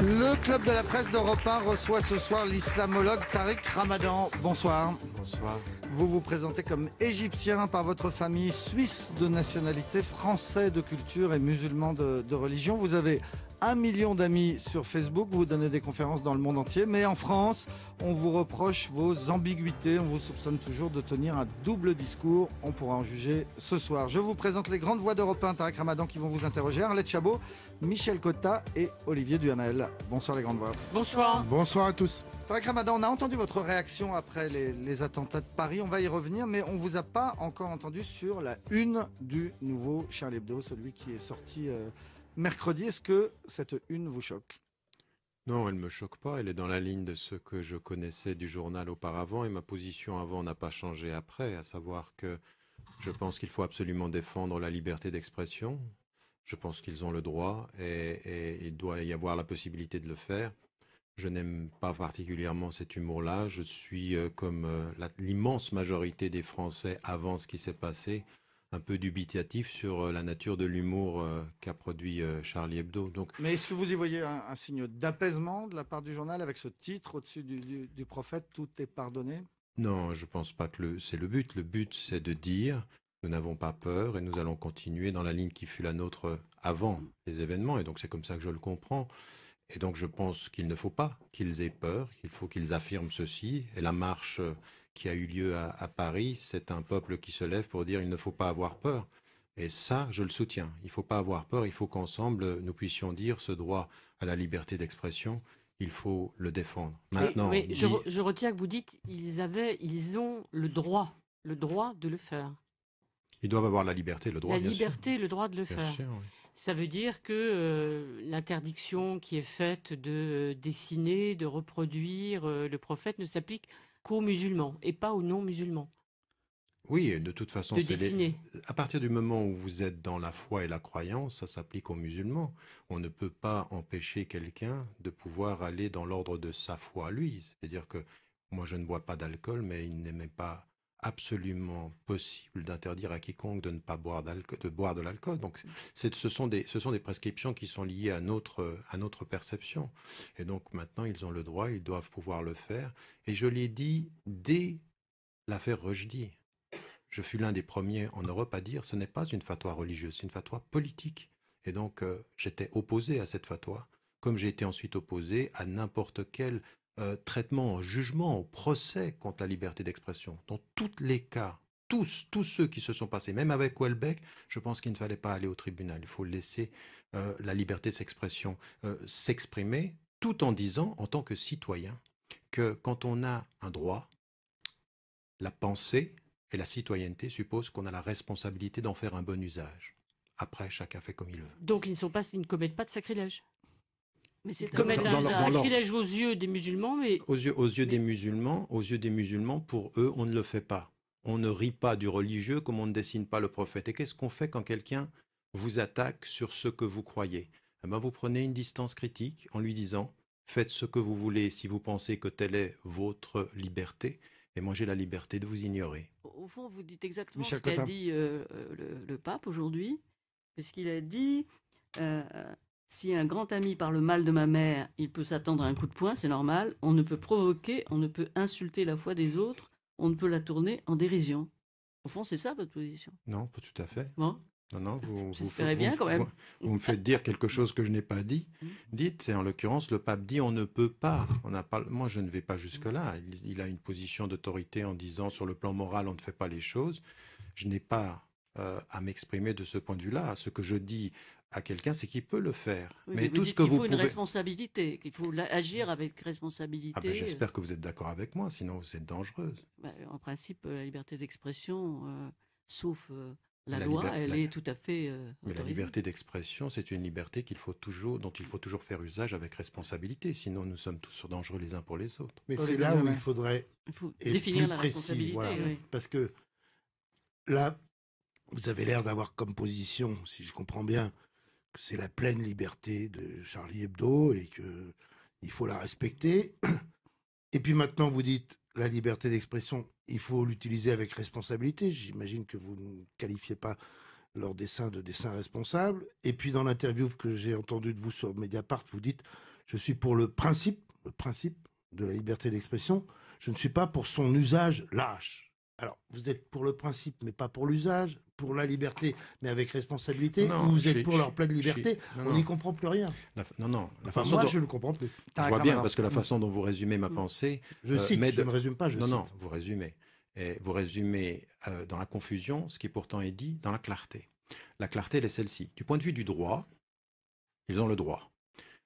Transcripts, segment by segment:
Le club de la presse d'Europe 1 reçoit ce soir l'islamologue Tariq Ramadan. Bonsoir. Bonsoir. Vous vous présentez comme égyptien par votre famille, suisse de nationalité, français de culture et musulman de religion. Vous avez 1 million d'amis sur Facebook, vous donnez des conférences dans le monde entier, mais en France, on vous reproche vos ambiguïtés, on vous soupçonne toujours de tenir un double discours. On pourra en juger ce soir. Je vous présente les grandes voix d'Europe 1, Tariq Ramadan, qui vont vous interroger. Arlette Chabot, Michel Cotta et Olivier Duhamel. Bonsoir les grandes voix. Bonsoir. Bonsoir à tous. Tariq Ramadan, on a entendu votre réaction après les attentats de Paris, on va y revenir, mais on ne vous a pas encore entendu sur la une du nouveau Charlie Hebdo, celui qui est sorti mercredi. Est-ce que cette une vous choque ? Non, elle ne me choque pas. Elle est dans la ligne de ce que je connaissais du journal auparavant et ma position avant n'a pas changé après, à savoir que je pense qu'il faut absolument défendre la liberté d'expression. Je pense qu'ils ont le droit et il doit y avoir la possibilité de le faire. Je n'aime pas particulièrement cet humour-là. Je suis, comme l'immense majorité des Français avant ce qui s'est passé, un peu dubitatif sur la nature de l'humour qu'a produit Charlie Hebdo. Donc, mais est-ce que vous y voyez un signe d'apaisement de la part du journal avec ce titre au-dessus du prophète, tout est pardonné ? Non, je ne pense pas que c'est le but. Le but, c'est de dire nous n'avons pas peur et nous allons continuer dans la ligne qui fut la nôtre avant les événements. Et donc, c'est comme ça que je le comprends. Et donc, je pense qu'il ne faut pas qu'ils aient peur, qu'il faut qu'ils affirment ceci. Et la marche qui a eu lieu à Paris, c'est un peuple qui se lève pour dire il ne faut pas avoir peur. Et ça, je le soutiens. Il ne faut pas avoir peur. Il faut qu'ensemble, nous puissions dire ce droit à la liberté d'expression. Il faut le défendre. Maintenant, oui, je retiens que vous dites ils ont le droit de le faire. Ils doivent avoir la liberté, le droit, la liberté, le droit de le faire. Sûr, oui. Ça veut dire que l'interdiction qui est faite de dessiner, de reproduire le prophète ne s'applique qu'aux musulmans et pas aux non-musulmans. Oui, de toute façon, à partir du moment où vous êtes dans la foi et la croyance, ça s'applique aux musulmans. On ne peut pas empêcher quelqu'un de pouvoir aller dans l'ordre de sa foi, lui. C'est-à-dire que moi, je ne bois pas d'alcool, mais il n'est même pas absolument possible d'interdire à quiconque de ne pas boire de l'alcool. Donc, ce sont des prescriptions qui sont liées à notre perception. Et donc, maintenant, ils ont le droit, ils doivent pouvoir le faire. Et je l'ai dit dès l'affaire Rushdie. Je fus l'un des premiers en Europe à dire ce n'est pas une fatwa religieuse, c'est une fatwa politique. Et donc, j'étais opposé à cette fatwa, comme j'ai été ensuite opposé à n'importe quel traitement, jugement, procès contre la liberté d'expression. Dans tous les cas, tous ceux qui se sont passés, même avec Houellebecq, je pense qu'il ne fallait pas aller au tribunal. Il faut laisser la liberté d'expression s'exprimer, tout en disant, en tant que citoyen, que quand on a un droit, la pensée et la citoyenneté supposent qu'on a la responsabilité d'en faire un bon usage. Après, chacun fait comme il veut. Donc, ils ne commettent pas de sacrilège. Mais c'est commettre un sacrilège aux yeux des musulmans, mais aux yeux des musulmans, pour eux, on ne le fait pas. On ne rit pas du religieux comme on ne dessine pas le prophète. Et qu'est-ce qu'on fait quand quelqu'un vous attaque sur ce que vous croyez ? Eh bien, vous prenez une distance critique en lui disant faites ce que vous voulez si vous pensez que telle est votre liberté. Et moi, j'ai la liberté de vous ignorer. Au fond, vous dites exactement Michel ce qu'a Cotta. dit le pape aujourd'hui, puisqu'il a dit si un grand ami parle mal de ma mère, il peut s'attendre à un coup de poing, c'est normal. On ne peut provoquer, on ne peut insulter la foi des autres, on ne peut la tourner en dérision. Au fond, c'est ça votre position. Non, pas tout à fait. Bon. Non, j'espérais bien quand même. Vous me faites dire quelque chose que je n'ai pas dit. Dites, et en l'occurrence, le pape dit on ne peut pas. Moi, je ne vais pas jusque-là. Il a une position d'autorité en disant sur le plan moral, on ne fait pas les choses. Je n'ai pas à m'exprimer de ce point de vue-là. Ce que je dis à quelqu'un, c'est qu'il peut le faire. Oui, mais vous tout dites ce que qu'il vous faut une pouvez... responsabilité, qu'il faut agir avec responsabilité. J'espère que vous êtes d'accord avec moi, sinon vous êtes dangereuse. En principe, la liberté d'expression, sauf la loi, elle est tout à fait mais la liberté d'expression, c'est une liberté dont il faut toujours faire usage avec responsabilité. Sinon, nous sommes tous dangereux les uns pour les autres. Mais c'est là où il faudrait définir la précis, responsabilité. Voilà. Oui. Parce que là, vous avez l'air d'avoir comme position, si je comprends bien, que c'est la pleine liberté de Charlie Hebdo et qu'il faut la respecter. Et puis maintenant, vous dites la liberté d'expression, il faut l'utiliser avec responsabilité. J'imagine que vous ne qualifiez pas leur dessin de dessin responsable. Et puis dans l'interview que j'ai entendue de vous sur Mediapart, vous dites Je suis pour le principe de la liberté d'expression. Je ne suis pas pour son usage lâche. Alors, vous êtes pour le principe, mais pas pour l'usage, pour la liberté, mais avec responsabilité, ou vous êtes pour leur pleine liberté, on n'y comprend plus rien. Moi, je ne comprends plus. Je vois bien, parce que la façon dont vous résumez ma pensée... Je cite, je ne résume pas, je cite. Non, vous résumez. Et vous résumez dans la confusion ce qui pourtant est dit dans la clarté. La clarté, elle est celle-ci. Du point de vue du droit, ils ont le droit.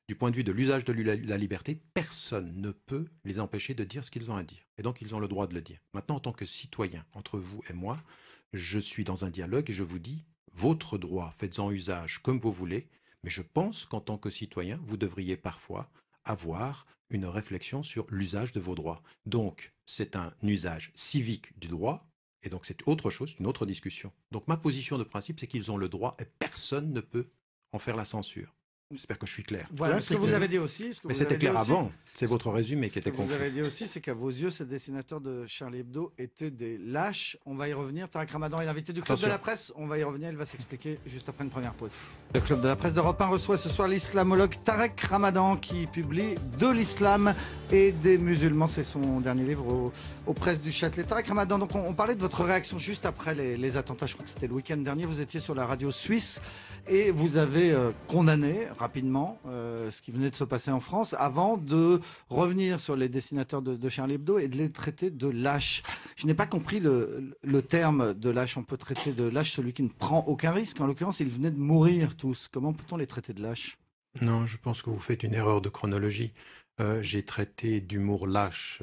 Du point de vue de l'usage de la liberté, personne ne peut les empêcher de dire ce qu'ils ont à dire. Et donc, ils ont le droit de le dire. Maintenant, en tant que citoyen, entre vous et moi, je suis dans un dialogue et je vous dis, votre droit, faites-en usage comme vous voulez, mais je pense qu'en tant que citoyen, vous devriez parfois avoir une réflexion sur l'usage de vos droits. Donc, c'est un usage civique du droit, et donc c'est autre chose, une autre discussion. Donc, ma position de principe, c'est qu'ils ont le droit et personne ne peut en faire la censure. J'espère que je suis clair. Voilà, ce que vous avez dit aussi. Mais c'était clair avant. C'est votre résumé qui était confus. Ce que vous avez dit aussi, c'est qu'à vos yeux, ces dessinateurs de Charlie Hebdo étaient des lâches. On va y revenir. Tarek Ramadan est l'invité du Club de la Presse. On va y revenir. Il va s'expliquer juste après une première pause. Le Club de la Presse d'Europe 1 reçoit ce soir l'islamologue Tarek Ramadan qui publie De l'islam et des musulmans. C'est son dernier livre aux presses du Châtelet. Tarek Ramadan, donc on parlait de votre réaction juste après les attentats. Je crois que c'était le week-end dernier. Vous étiez sur la radio suisse et vous avez condamné rapidement ce qui venait de se passer en France avant de revenir sur les dessinateurs de Charlie Hebdo et de les traiter de lâches. Je n'ai pas compris le terme de lâche. On peut traiter de lâche celui qui ne prend aucun risque. En l'occurrence, ils venaient de mourir tous. Comment peut-on les traiter de lâches? Non, je pense que vous faites une erreur de chronologie. J'ai traité d'humour lâche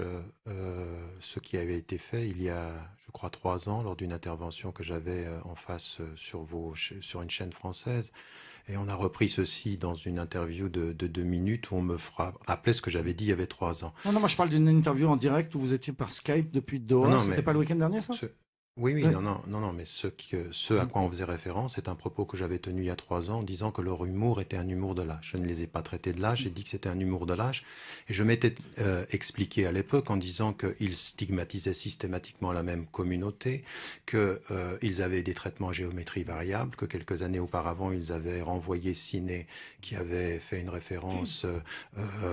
ce qui avait été fait il y a, je crois, 3 ans lors d'une intervention que j'avais en face sur une chaîne française. Et on a repris ceci dans une interview de 2 minutes où on me rappelait ce que j'avais dit il y avait 3 ans. Non, moi je parle d'une interview en direct où vous étiez par Skype depuis Doha. C'était pas le week-end dernier, ça? Oui, non, mais ce à quoi on faisait référence, c'est un propos que j'avais tenu il y a 3 ans en disant que leur humour était un humour de lâche. Je ne les ai pas traités de lâche, j'ai dit que c'était un humour de lâche. Et je m'étais expliqué à l'époque en disant qu'ils stigmatisaient systématiquement la même communauté, qu'ils avaient des traitements à géométrie variable, que quelques années auparavant, ils avaient renvoyé Ciné, qui avait fait une référence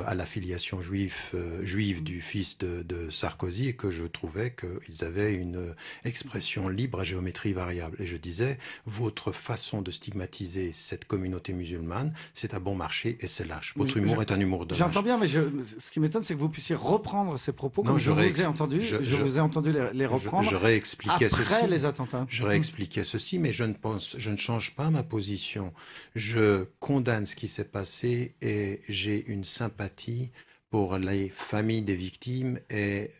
à l'affiliation juive du fils de Sarkozy, et que je trouvais qu'ils avaient une expression libre à géométrie variable. Et je disais, votre façon de stigmatiser cette communauté musulmane, c'est à bon marché et c'est lâche. Votre humour est un humour de lâche. J'entends bien, mais ce qui m'étonne, c'est que vous puissiez reprendre ces propos comme je vous ai entendu. Je vous ai entendu les reprendre je réexpliquais après les attentats. Je réexpliquais ceci, mais je ne change pas ma position. Je condamne ce qui s'est passé et j'ai une sympathie pour les familles des victimes et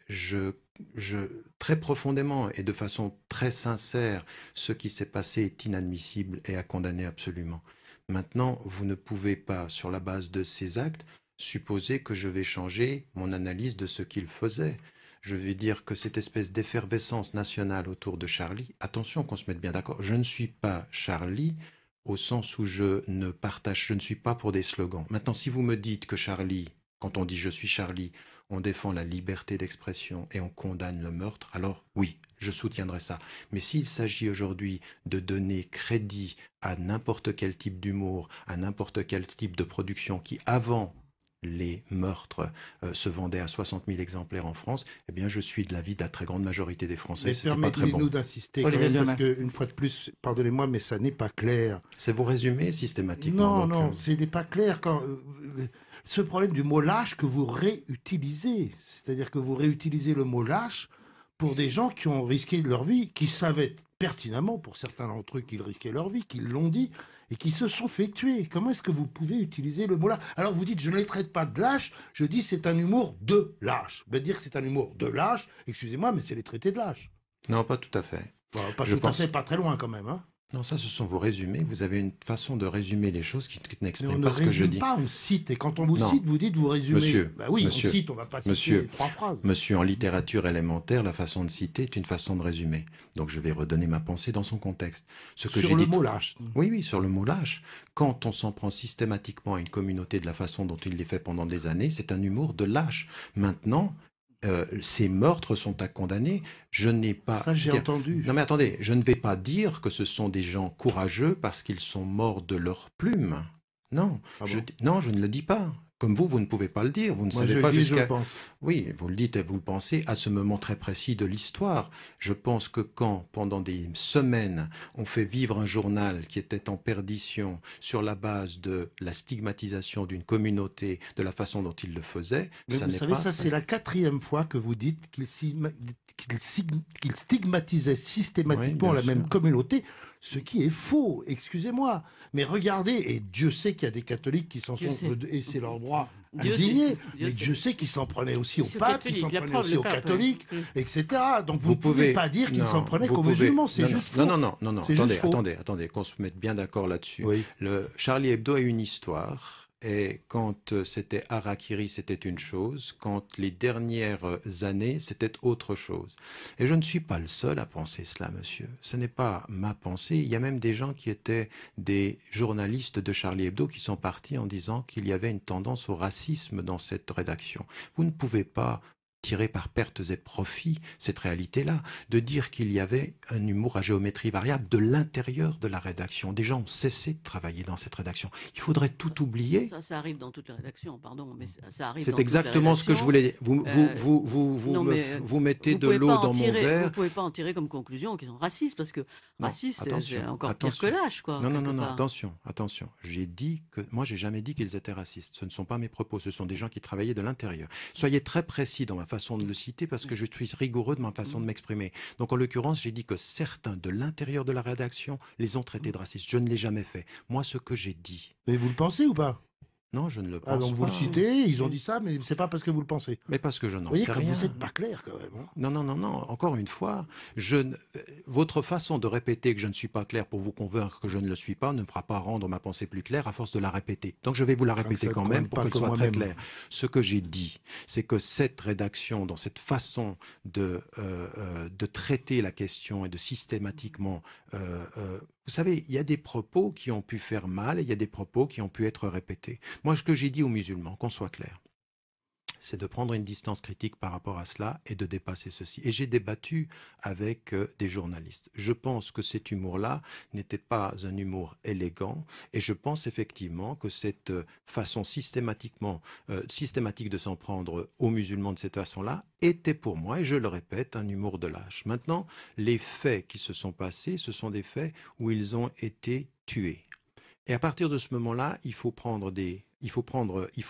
très profondément et de façon très sincère, ce qui s'est passé est inadmissible et à condamner absolument. Maintenant, vous ne pouvez pas, sur la base de ces actes, supposer que je vais changer mon analyse de ce qu'il faisait. Je vais dire que cette espèce d'effervescence nationale autour de Charlie, attention qu'on se mette bien d'accord, je ne suis pas Charlie au sens où je ne suis pas pour des slogans. Maintenant, si vous me dites que Charlie, quand on dit je suis Charlie, on défend la liberté d'expression et on condamne le meurtre, alors oui, je soutiendrai ça. Mais s'il s'agit aujourd'hui de donner crédit à n'importe quel type d'humour, à n'importe quel type de production qui, avant les meurtres, se vendait à 60 000 exemplaires en France, eh bien je suis de l'avis de la très grande majorité des Français. Mais c'était pas très bon. Permettez-nous d'insister quand même, parce qu'une fois de plus, pardonnez-moi, mais ça n'est pas clair. C'est vos résumés systématiquement. Non, ce n'est pas clair quand... ce problème du mot lâche que vous réutilisez, c'est-à-dire que vous réutilisez le mot lâche pour des gens qui ont risqué leur vie, qui savaient pertinemment, pour certains d'entre eux, qu'ils risquaient leur vie, qu'ils l'ont dit, et qui se sont fait tuer. Comment est-ce que vous pouvez utiliser le mot lâche? Alors vous dites, je ne les traite pas de lâche, je dis c'est un humour de lâche. Ben, dire que c'est un humour de lâche, excusez-moi, mais c'est les traiter de lâche. Non, pas tout à fait. Bon, à fait, pas très loin quand même, hein. Non, ça, ce sont vos résumés. Vous avez une façon de résumer les choses qui n'exprime pas ce que je dis. On ne résume pas, on cite. Et quand on vous cite, vous dites, vous résumez. Monsieur, bah oui, monsieur, on cite, on ne va pas citer 3 phrases. Monsieur, en littérature élémentaire, la façon de citer est une façon de résumer. Donc, je vais redonner ma pensée dans son contexte. Sur le mot lâche. Oui, sur le mot lâche. Quand on s'en prend systématiquement à une communauté de la façon dont il l'est fait pendant des années, c'est un humour de lâche. Maintenant... ces meurtres sont à condamner. Je n'ai pas... Ça, j'ai entendu. Non, mais attendez, je ne vais pas dire que ce sont des gens courageux parce qu'ils sont morts de leur plume. Non, Ah bon? non, je ne le dis pas. Comme vous ne pouvez pas le dire. Vous ne Moi, savez je pas le dis, je jusqu'à... le pense. Oui, vous le dites et vous le pensez à ce moment très précis de l'histoire. Je pense que quand, pendant des semaines, on fait vivre un journal qui était en perdition sur la base de la stigmatisation d'une communauté, de la façon dont il le faisait, Mais ça vous n'est savez, pas... ça c'est la 4e fois que vous dites qu'il stigmatisait systématiquement Oui, la bien même sûr. communauté, ce qui est faux, excusez-moi. Mais regardez, et Dieu sait qu'il y a des catholiques qui s'en Dieu sont, sait. et c'est leur droit, Dieu indignés, sait. mais Dieu sait qu'ils s'en prenaient aussi au C'est aux pape, qu'ils s'en catholiques, la prenaient preuve, aussi le aux pape, catholiques, oui. etc. Donc vous ne pouvez pas dire qu'ils s'en prenaient qu'aux musulmans, c'est juste faux. Non, C'est juste attendez, faux. attendez, qu'on se mette bien d'accord là-dessus. Oui. Le Charlie Hebdo a une histoire. Et quand c'était Harakiri, c'était une chose. Quand les dernières années, c'était autre chose. Et je ne suis pas le seul à penser cela, monsieur. Ce n'est pas ma pensée. Il y a même des gens qui étaient des journalistes de Charlie Hebdo qui sont partis en disant qu'il y avait une tendance au racisme dans cette rédaction. Vous ne pouvez pas tirer par pertes et profits cette réalité-là, de dire qu'il y avait un humour à géométrie variable de l'intérieur de la rédaction. Des gens ont cessé de travailler dans cette rédaction. Il faudrait tout oublier. Ça arrive dans toute la rédaction, pardon, mais ça arrive C'est dans toute la exactement ce que je rédaction. voulais dire. Non, mais, Vous mettez Vous de pouvez l'eau pas en dans mon tirer- verre. Vous pouvez pas en tirer comme conclusion qu'ils sont racistes, parce que Non, raciste, c'est attention, encore pire attention. que lâche, quoi. Non, quelque part. attention. Moi, j'ai jamais dit qu'ils étaient racistes. Ce ne sont pas mes propos, ce sont des gens qui travaillaient de l'intérieur. Soyez très précis dans ma façon de le citer parce que je suis rigoureux de ma façon de m'exprimer. Donc, en l'occurrence, j'ai dit que certains de l'intérieur de la rédaction les ont traités de racistes. Je ne l'ai jamais fait. Moi, ce que j'ai dit, Mais vous le pensez ou pas? non, je ne le pense Ah, donc pas. vous le citez, ils ont dit ça, mais c'est pas parce que vous le pensez. Mais parce que je Vous n'en voyez, sais comme rien. vous n'êtes pas clair quand même. Hein. Non. Encore une fois, votre façon de répéter que je ne suis pas clair pour vous convaincre que je ne le suis pas ne me fera pas rendre ma pensée plus claire à force de la répéter. Donc je vais vous la crains que répéter ça quand ne même convainque pour pas qu'elle que soit très moi-même. claire. Ce que j'ai dit, c'est que cette rédaction, dans cette façon de traiter la question et de systématiquement... vous savez, il y a des propos qui ont pu faire mal et il y a des propos qui ont pu être répétés. Moi, ce que j'ai dit aux musulmans, qu'on soit clair, c'est de prendre une distance critique par rapport à cela et de dépasser ceci. Et j'ai débattu avec des journalistes. Je pense que cet humour-là n'était pas un humour élégant et je pense effectivement que cette façon systématique de s'en prendre aux musulmans de cette façon-là était pour moi, et je le répète, un humour de lâche. Maintenant, les faits qui se sont passés, ce sont des faits où ils ont été tués. Et à partir de ce moment-là, il faut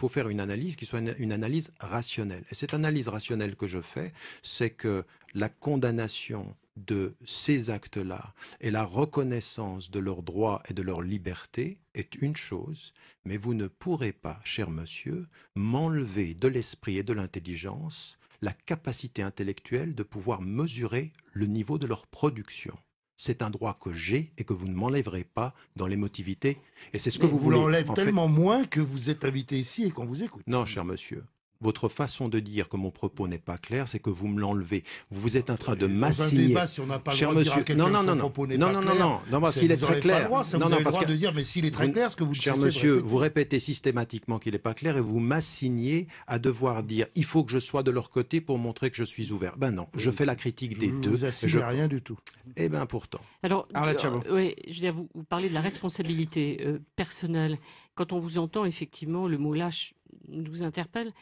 faire une analyse qui soit une analyse rationnelle. Et cette analyse rationnelle que je fais, c'est que la condamnation de ces actes-là et la reconnaissance de leurs droits et de leur liberté est une chose, mais vous ne pourrez pas, cher monsieur, m'enlever de l'esprit et de l'intelligence la capacité intellectuelle de pouvoir mesurer le niveau de leur production. C'est un droit que j'ai et que vous ne m'enlèverez pas dans l'émotivité. Et c'est ce que Mais vous vous voulez. l'enlève en fait. tellement moins que vous êtes invité ici et qu'on vous écoute. Non, cher monsieur. Votre façon de dire que mon propos n'est pas clair, c'est que vous me l'enlevez. Vous êtes en train de Dans un m'assigner. débat, si on n'a pas le Cher droit de dire à monsieur, quelqu'un que son non, propos n'est pas clair, non, parce c'est- qu'il est vous très n'avez pas le clair. droit, ça, vous Non, avez le parce droit que de dire, mais s'il est très clair, ce que vous cher cessez de monsieur, répéter. vous répétez systématiquement qu'il n'est pas clair et vous m'assignez à devoir dire il faut que je sois de leur côté pour montrer que je suis ouvert. Ben non, je fais la critique des Je deux. vous et assigne je- à rien du tout. Eh bien pourtant. Alors, Arlette Chabot. oui, je veux dire, vous parlez de la responsabilité personnelle. Quand on vous entend, effectivement, le mot lâche nous interpelle.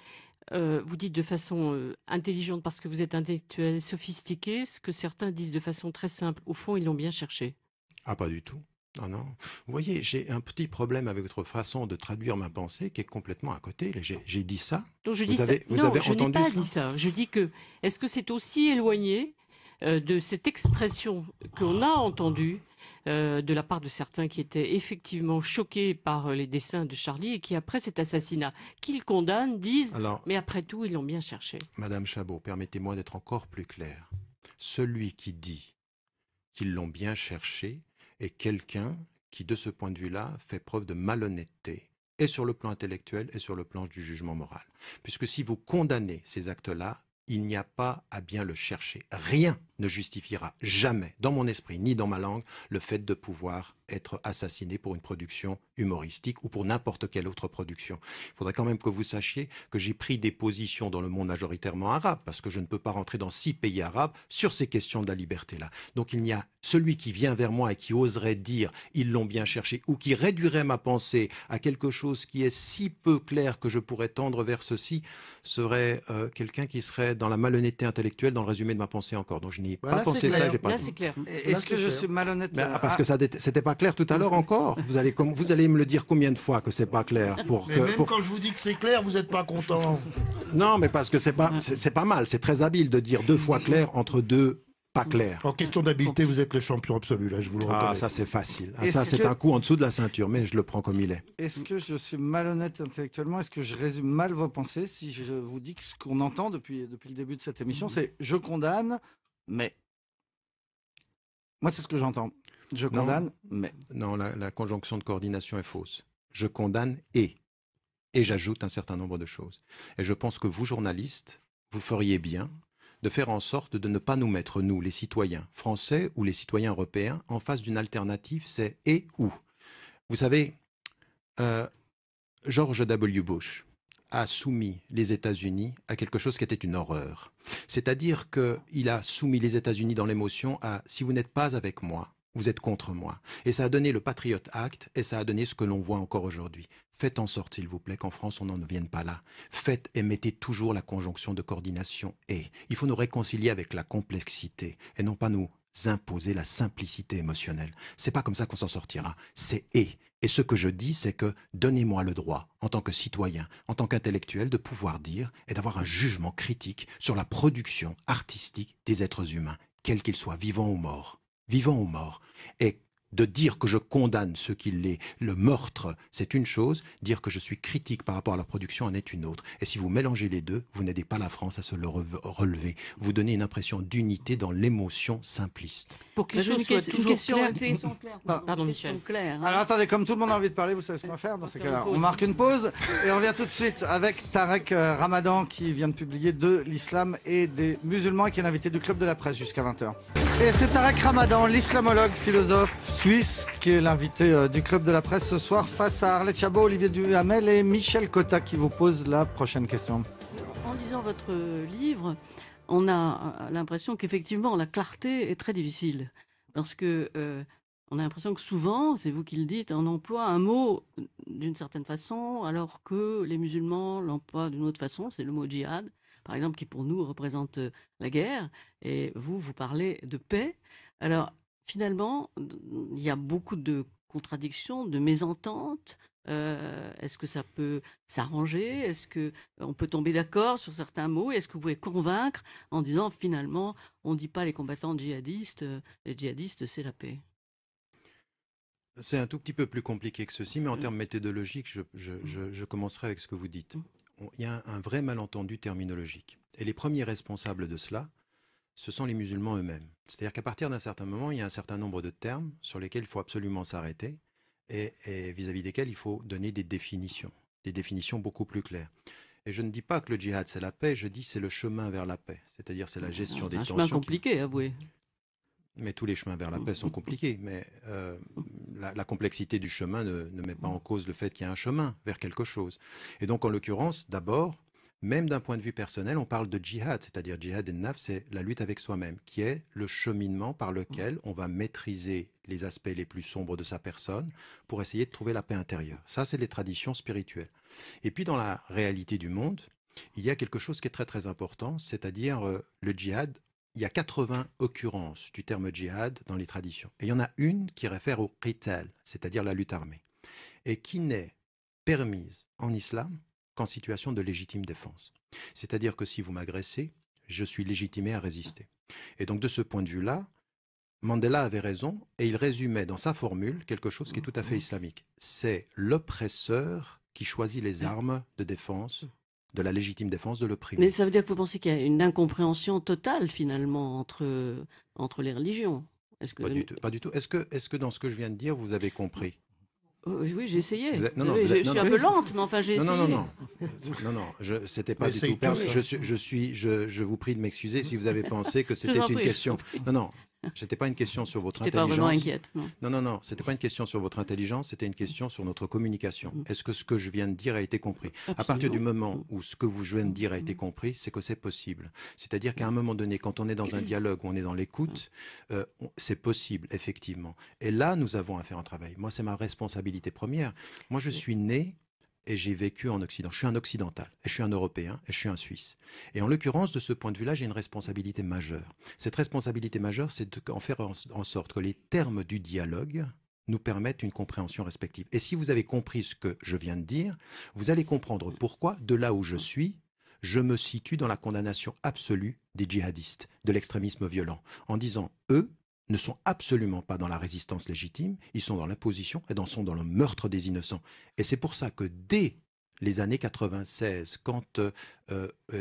Vous dites de façon intelligente parce que vous êtes intellectuel, sophistiqué, ce que certains disent de façon très simple. Au fond, ils l'ont bien cherché. Ah, pas du tout. Non. Vous voyez, j'ai un petit problème avec votre façon de traduire ma pensée qui est complètement à côté. J'ai dit ça. Donc je Vous dis ça. avez- vous Non, avez je n'ai entendu pas ça dit ça. Je dis que est-ce que c'est aussi éloigné de cette expression qu'on a entendue de la part de certains qui étaient effectivement choqués par les dessins de Charlie et qui, après cet assassinat, qu'ils condamnent, disent Alors, mais après tout, ils l'ont bien cherché. Madame Chabot, permettez-moi d'être encore plus clair. Celui qui dit qu'ils l'ont bien cherché est quelqu'un qui, de ce point de vue-là, fait preuve de malhonnêteté, et sur le plan intellectuel et sur le plan du jugement moral. Puisque si vous condamnez ces actes-là, il n'y a pas à bien le chercher. Rien ne justifiera jamais, dans mon esprit ni dans ma langue, le fait de pouvoir être assassiné pour une production humoristique ou pour n'importe quelle autre production. Il faudrait quand même que vous sachiez que j'ai pris des positions dans le monde majoritairement arabe, parce que je ne peux pas rentrer dans 6 pays arabes sur ces questions de la liberté-là. Donc il y a celui qui vient vers moi et qui oserait dire « ils l'ont bien cherché » ou qui réduirait ma pensée à quelque chose qui est si peu clair que je pourrais tendre vers ceci, serait quelqu'un qui serait dans la malhonnêteté intellectuelle dans le résumé de ma pensée encore. Donc je n'y ai pas pensé ça. J'ai pas... Là, c'est clair. Est-ce que je suis malhonnête? Parce que c'était pas clair tout à l'heure encore. Vous allez me le dire combien de fois que c'est pas clair quand je vous dis que c'est clair, vous n'êtes pas content. Non, mais parce que c'est pas mal. C'est très habile de dire 2 fois clair entre 2 pas clair. En question d'habileté, vous êtes le champion absolu, là, je vous le reconnais. Ah, ça c'est facile. Ça c'est un coup en dessous de la ceinture, mais je le prends comme il est. Est-ce que je suis malhonnête intellectuellement? Est-ce que je résume mal vos pensées si je vous dis que ce qu'on entend depuis le début de cette émission, c'est « je condamne, mais ». Moi, c'est ce que j'entends. Je condamne, mais... Non, la conjonction de coordination est fausse. Je condamne et j'ajoute un certain nombre de choses. Et je pense que vous, journalistes, vous feriez bien de faire en sorte de ne pas nous mettre, nous, les citoyens français ou les citoyens européens, en face d'une alternative, c'est et ou. Vous savez, George W. Bush a soumis les États-Unis à quelque chose qui était une horreur. C'est-à-dire qu'il a soumis les États-Unis dans l'émotion à « si vous n'êtes pas avec moi, vous êtes contre moi ». Et ça a donné le Patriot Act et ça a donné ce que l'on voit encore aujourd'hui. Faites en sorte, s'il vous plaît, qu'en France, on n'en vienne pas là. Faites et mettez toujours la conjonction de coordination « et ». Il faut nous réconcilier avec la complexité et non pas nous imposer la simplicité émotionnelle. C'est pas comme ça qu'on s'en sortira. C'est « et ». Et ce que je dis, c'est que donnez-moi le droit, en tant que citoyen, en tant qu'intellectuel, de pouvoir dire et d'avoir un jugement critique sur la production artistique des êtres humains, quels qu'ils soient, vivants ou morts. Vivants ou morts. Et de dire que je condamne ce qu'il est, le meurtre, c'est une chose, dire que je suis critique par rapport à leur production en est une autre. Et si vous mélangez les deux, vous n'aidez pas la France à se le relever. Vous donnez une impression d'unité dans l'émotion simpliste. Pour que les choses soient toujours claires. Pardon, Michel. Alors attendez, comme tout le monde a envie de parler, vous savez ce qu'on va faire dans ces cas-là. On marque une pause et on revient tout de suite avec Tarek Ramadan qui vient de publier De l'islam et des musulmans et qui est l'invité du Club de la Presse jusqu'à 20h. Et c'est Tarek Ramadan, l'islamologue, philosophe suisse, qui est l'invité du Club de la Presse ce soir face à Arlette Chabot, Olivier Duhamel et Michel Cotta qui vous pose la prochaine question. En lisant votre livre, on a l'impression qu'effectivement la clarté est très difficile parce que on a l'impression que souvent, c'est vous qui le dites, on emploie un mot d'une certaine façon alors que les musulmans l'emploient d'une autre façon, c'est le mot djihad. Par exemple, qui pour nous représente la guerre, et vous parlez de paix. Alors, finalement, il y a beaucoup de contradictions, de mésententes. Est-ce que ça peut s'arranger? Est-ce qu'on peut tomber d'accord sur certains mots? Est-ce que vous pouvez convaincre en disant, finalement, on ne dit pas les combattants djihadistes, les djihadistes, c'est la paix? C'est un tout petit peu plus compliqué que ceci, mais en termes méthodologiques, je commencerai avec ce que vous dites. Il y a un vrai malentendu terminologique. Et les premiers responsables de cela, ce sont les musulmans eux-mêmes. C'est-à-dire qu'à partir d'un certain moment, il y a un certain nombre de termes sur lesquels il faut absolument s'arrêter et vis-à-vis desquels il faut donner des définitions beaucoup plus claires. Et je ne dis pas que le djihad c'est la paix, je dis c'est le chemin vers la paix. C'est-à-dire c'est la gestion des tensions. C'est un chemin compliqué, avouez. Mais tous les chemins vers la paix sont compliqués. Mais la complexité du chemin ne met pas en cause le fait qu'il y a un chemin vers quelque chose. Et donc, en l'occurrence, d'abord, même d'un point de vue personnel, on parle de djihad, c'est-à-dire djihad en-nafs, c'est la lutte avec soi-même, qui est le cheminement par lequel on va maîtriser les aspects les plus sombres de sa personne pour essayer de trouver la paix intérieure. Ça, c'est les traditions spirituelles. Et puis, dans la réalité du monde, il y a quelque chose qui est très, très important, c'est-à-dire le djihad. Il y a 80 occurrences du terme djihad dans les traditions. Et il y en a une qui réfère au qital, c'est-à-dire la lutte armée, et qui n'est permise en islam qu'en situation de légitime défense. C'est-à-dire que si vous m'agressez, je suis légitimé à résister. Et donc de ce point de vue-là, Mandela avait raison et il résumait dans sa formule quelque chose qui est tout à fait islamique. C'est l'oppresseur qui choisit les armes de défense, de la légitime défense de l'opprimé. Mais ça veut dire que vous pensez qu'il y a une incompréhension totale, finalement, entre les religions? Pas du tout. Est-ce que dans ce que je viens de dire, vous avez compris? Oui, j'ai essayé. Je suis un peu lente, mais enfin, j'ai essayé. Non, c'était pas du tout permis. Je vous prie de m'excuser si vous avez pensé que c'était une question. Non, C'était pas une question sur votre J'étais pas vraiment intelligence. inquiète. Non. Non, c'était pas une question sur votre intelligence, c'était une question sur notre communication. Est-ce que ce que je viens de dire a été compris? À partir du moment où ce que je viens de dire a été compris, c'est que c'est possible. C'est-à-dire qu'à un moment donné, quand on est dans un dialogue, où on est dans l'écoute, c'est possible, effectivement. Et là, nous avons à faire un travail. Moi, c'est ma responsabilité première. Moi, je suis né et j'ai vécu en Occident. Je suis un occidental, et je suis un Européen, et je suis un Suisse. Et en l'occurrence, de ce point de vue-là, j'ai une responsabilité majeure. Cette responsabilité majeure, c'est d'en faire en sorte que les termes du dialogue nous permettent une compréhension respective. Et si vous avez compris ce que je viens de dire, vous allez comprendre pourquoi, de là où je suis, je me situe dans la condamnation absolue des djihadistes, de l'extrémisme violent, en disant, eux, ne sont absolument pas dans la résistance légitime, ils sont dans l'imposition et sont dans le meurtre des innocents. Et c'est pour ça que dès les années 96, quand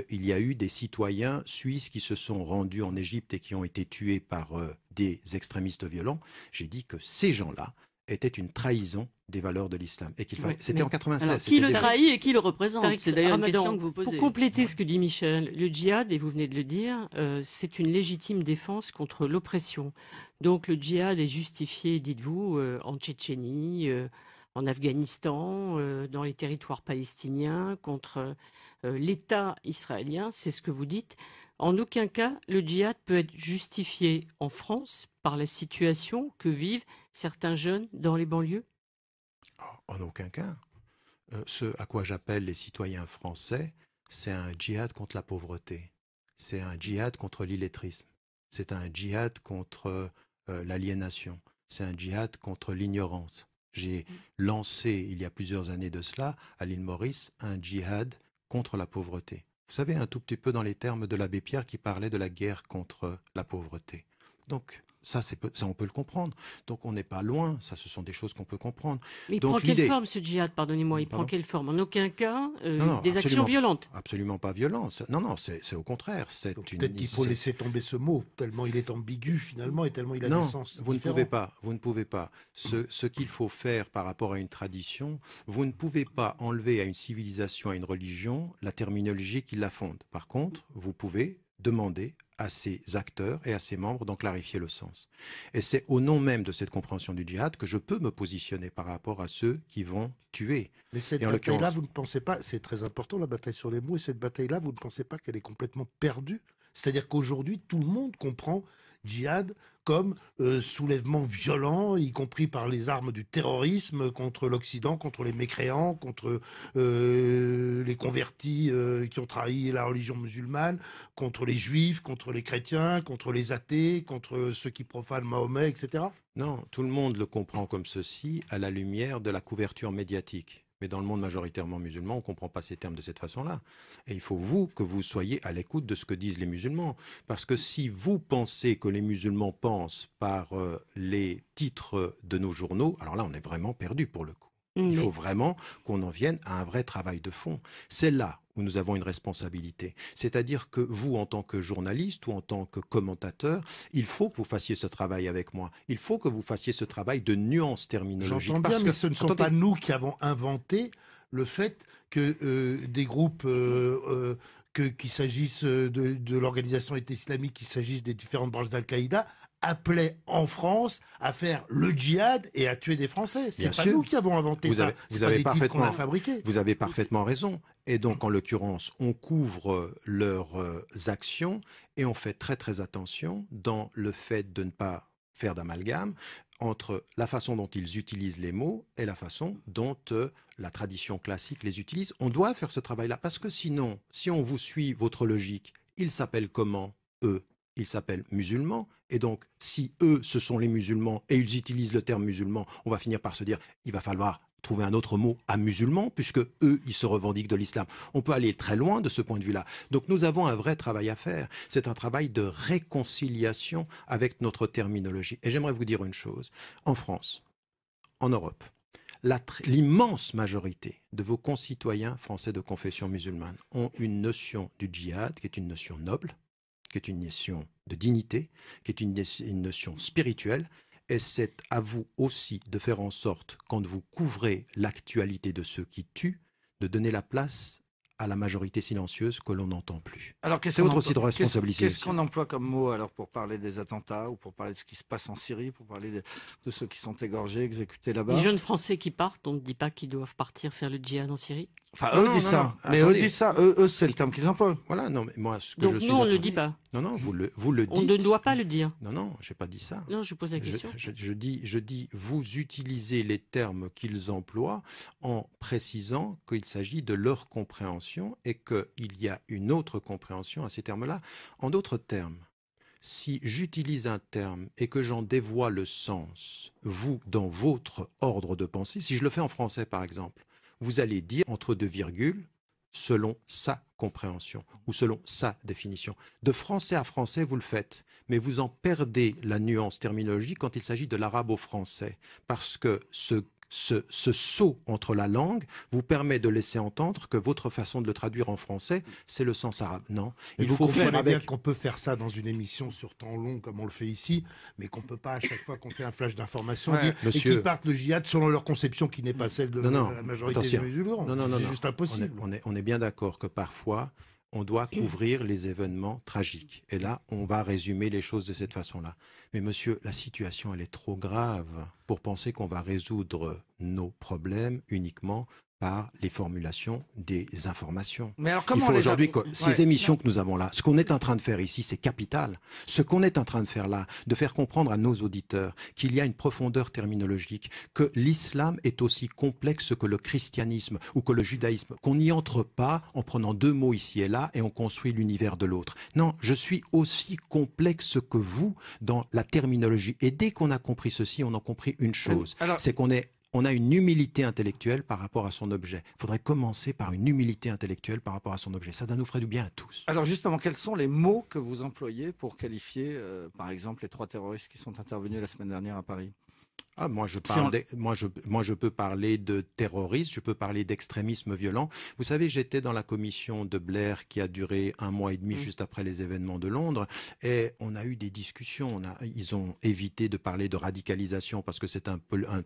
il y a eu des citoyens suisses qui se sont rendus en Égypte et qui ont été tués par des extrémistes violents, j'ai dit que ces gens-là étaient une trahison des valeurs de l'islam. Et qu'il fallait... C'était en 96. Alors, qui le trahit et qui le représente? C'est d'ailleurs une Ramadan, question que vous posez. Pour compléter ce que dit Michel, le djihad, et vous venez de le dire, c'est une légitime défense contre l'oppression. Donc le djihad est justifié, dites-vous, en Tchétchénie, en Afghanistan, dans les territoires palestiniens, contre l'État israélien, c'est ce que vous dites. En aucun cas, le djihad peut être justifié en France par la situation que vivent certains jeunes dans les banlieues? En aucun cas. Ce à quoi j'appelle les citoyens français, c'est un djihad contre la pauvreté. C'est un djihad contre l'illettrisme. C'est un djihad contre l'aliénation. C'est un djihad contre l'ignorance. J'ai lancé, il y a plusieurs années de cela, à l'île Maurice, un djihad contre la pauvreté. Vous savez, un tout petit peu dans les termes de l'abbé Pierre qui parlait de la guerre contre la pauvreté. Donc, ça, on peut le comprendre. Donc, on n'est pas loin. Ça, ce sont des choses qu'on peut comprendre. Mais il Donc, prend quelle forme, ce djihad? Pardonnez-moi, il prend quelle forme? En aucun cas des actions violentes? Absolument pas violentes. Non, c'est au contraire. Peut-être qu'il faut laisser tomber ce mot, tellement il est ambigu finalement et tellement il a des sens vous différents. Vous ne pouvez pas. Ce qu'il faut faire par rapport à une tradition, vous ne pouvez pas enlever à une civilisation, à une religion, la terminologie qui la fonde. Par contre, vous pouvez demander à ses acteurs et à ses membres d'en clarifier le sens. Et c'est au nom même de cette compréhension du djihad que je peux me positionner par rapport à ceux qui vont tuer. Mais cette bataille-là, vous ne pensez pas, c'est très important la bataille sur les mots, et cette bataille-là, vous ne pensez pas qu'elle est complètement perdue? C'est-à-dire qu'aujourd'hui, tout le monde comprend djihad comme soulèvement violent, y compris par les armes du terrorisme contre l'Occident, contre les mécréants, contre les convertis qui ont trahi la religion musulmane, contre les juifs, contre les chrétiens, contre les athées, contre ceux qui profanent Mahomet, etc. Non, tout le monde le comprend comme ceci à la lumière de la couverture médiatique. Mais dans le monde majoritairement musulman, on ne comprend pas ces termes de cette façon-là. Et il faut que vous soyez à l'écoute de ce que disent les musulmans. Parce que si vous pensez que les musulmans pensent par les titres de nos journaux, alors là, on est vraiment perdu pour le coup. Il faut vraiment qu'on en vienne à un vrai travail de fond. C'est là où nous avons une responsabilité. C'est-à-dire que vous, en tant que journaliste ou en tant que commentateur, il faut que vous fassiez ce travail avec moi. Il faut que vous fassiez ce travail de nuance terminologique. J'entends bien, mais ce ne sont pas nous qui avons inventé le fait que des groupes... qu'il s'agisse de l'organisation État islamique, qu'il s'agisse des différentes branches d'Al-Qaïda, appelait en France à faire le djihad et à tuer des Français. C'est pas nous qui avons inventé ça. C'est pas des titres qu'on a fabriqués. Vous avez parfaitement raison. Et donc, en l'occurrence, on couvre leurs actions et on fait très très attention dans le fait de ne pas faire d'amalgame entre la façon dont ils utilisent les mots et la façon dont la tradition classique les utilise. On doit faire ce travail-là parce que sinon, si on vous suit votre logique, ils s'appellent comment, eux? Ils s'appellent musulmans. Et donc, si eux, ce sont les musulmans et ils utilisent le terme musulman, on va finir par se dire, il va falloir trouver un autre mot à musulman, puisque eux, ils se revendiquent de l'islam. On peut aller très loin de ce point de vue-là. Donc, nous avons un vrai travail à faire. C'est un travail de réconciliation avec notre terminologie. Et j'aimerais vous dire une chose. En France, en Europe, l'immense majorité de vos concitoyens français de confession musulmane ont une notion du djihad qui est une notion noble, qui est une notion de dignité, qui est une notion spirituelle. Et c'est à vous aussi de faire en sorte, quand vous couvrez l'actualité de ceux qui tuent, de donner la place à la majorité silencieuse que l'on n'entend plus. Alors, C'est votre aussi de responsabiliser. Qu'est-ce qu'on emploie comme mot alors pour parler des attentats ou pour parler de ce qui se passe en Syrie, pour parler de ceux qui sont égorgés, exécutés là-bas? Les jeunes Français qui partent, on ne dit pas qu'ils doivent partir faire le djihad en Syrie? Enfin, Non, eux non, disent non, ça. non. Mais eux Attendez. disent ça. Eux, c'est le terme qu'ils emploient. Voilà, non, mais moi, ce que Donc je suis nous, on en ne train- le dit pas. Non, non, vous le On dites. ne doit pas le dire. Non, j'ai pas dit ça. Non, je pose la question. Je dis, vous utilisez les termes qu'ils emploient en précisant qu'il s'agit de leur compréhension et qu'il y a une autre compréhension à ces termes-là. En d'autres termes, si j'utilise un terme et que j'en dévoie le sens, vous, dans votre ordre de pensée, si je le fais en français par exemple, vous allez dire entre deux virgules, selon sa compréhension ou selon sa définition. De français à français, vous le faites, mais vous en perdez la nuance terminologique quand il s'agit de l'arabe au français, parce que ce saut entre la langue vous permet de laisser entendre que votre façon de le traduire en français, c'est le sens arabe. Non, Mais il vous faut faire comprenez bien avec... qu'on peut faire ça dans une émission sur temps long comme on le fait ici, mais qu'on peut pas à chaque fois qu'on fait un flash d'information Ouais, dire et monsieur. qu'ils partent le djihad selon leur conception qui n'est pas celle de Non, la majorité attention. des musulmans. C'est juste impossible. On est bien d'accord que parfois, on doit couvrir les événements tragiques. Et là, on va résumer les choses de cette façon-là. Mais monsieur, la situation, elle est trop grave pour penser qu'on va résoudre nos problèmes uniquement par les formulations des informations. Mais alors, Il comment faut les aujourd'hui que Ouais. ces émissions que nous avons là, ce qu'on est en train de faire ici, c'est capital. Ce qu'on est en train de faire là, de faire comprendre à nos auditeurs qu'il y a une profondeur terminologique, que l'islam est aussi complexe que le christianisme ou que le judaïsme, qu'on n'y entre pas en prenant deux mots ici et là et on construit l'univers de l'autre. Non, je suis aussi complexe que vous dans la terminologie. Et dès qu'on a compris ceci, on a compris une chose, Alors- c'est on a une humilité intellectuelle par rapport à son objet. Il faudrait commencer par une humilité intellectuelle par rapport à son objet. Ça nous ferait du bien à tous. Alors justement, quels sont les mots que vous employez pour qualifier, par exemple, les 3 terroristes qui sont intervenus la semaine dernière à Paris? Ah, moi, je Si parle on- moi, je peux parler de terrorisme, je peux parler d'extrémisme violent. Vous savez, j'étais dans la commission de Blair qui a duré 1 mois et demi juste après les événements de Londres et on a eu des discussions. Ils ont évité de parler de radicalisation parce que c'est un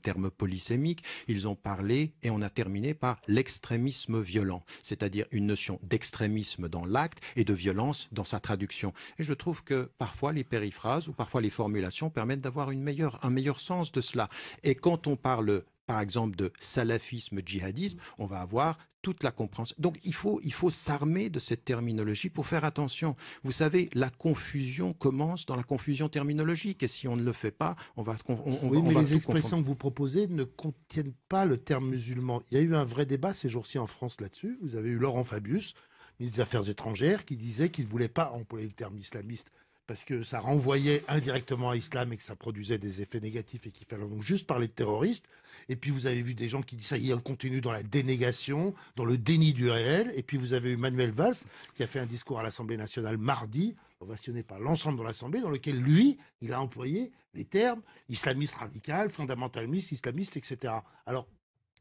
terme polysémique. Ils ont parlé et on a terminé par l'extrémisme violent, c'est-à-dire une notion d'extrémisme dans l'acte et de violence dans sa traduction. Et je trouve que parfois les périphrases ou parfois les formulations permettent d'avoir un meilleur sens de cela. Et quand on parle, par exemple, de salafisme, djihadisme, on va avoir toute la compréhension. Donc, il faut s'armer de cette terminologie pour faire attention. Vous savez, la confusion commence dans la confusion terminologique. Et si on ne le fait pas, on va Oui, on mais va les tout expressions confondre. que vous proposez ne contiennent pas le terme musulman. Il y a eu un vrai débat ces jours-ci en France là-dessus. Vous avez eu Laurent Fabius, ministre des Affaires étrangères, qui disait qu'il ne voulait pas employer le terme islamiste parce que ça renvoyait indirectement à l'islam et que ça produisait des effets négatifs et qu'il fallait donc juste parler de terroristes. Et puis vous avez vu des gens qui disent ça y est, on continue dans la dénégation, dans le déni du réel. Et puis vous avez eu Manuel Valls qui a fait un discours à l'Assemblée nationale mardi, ovationné par l'ensemble de l'Assemblée, dans lequel lui, il a employé les termes islamiste radical, fondamentaliste, islamiste, etc. Alors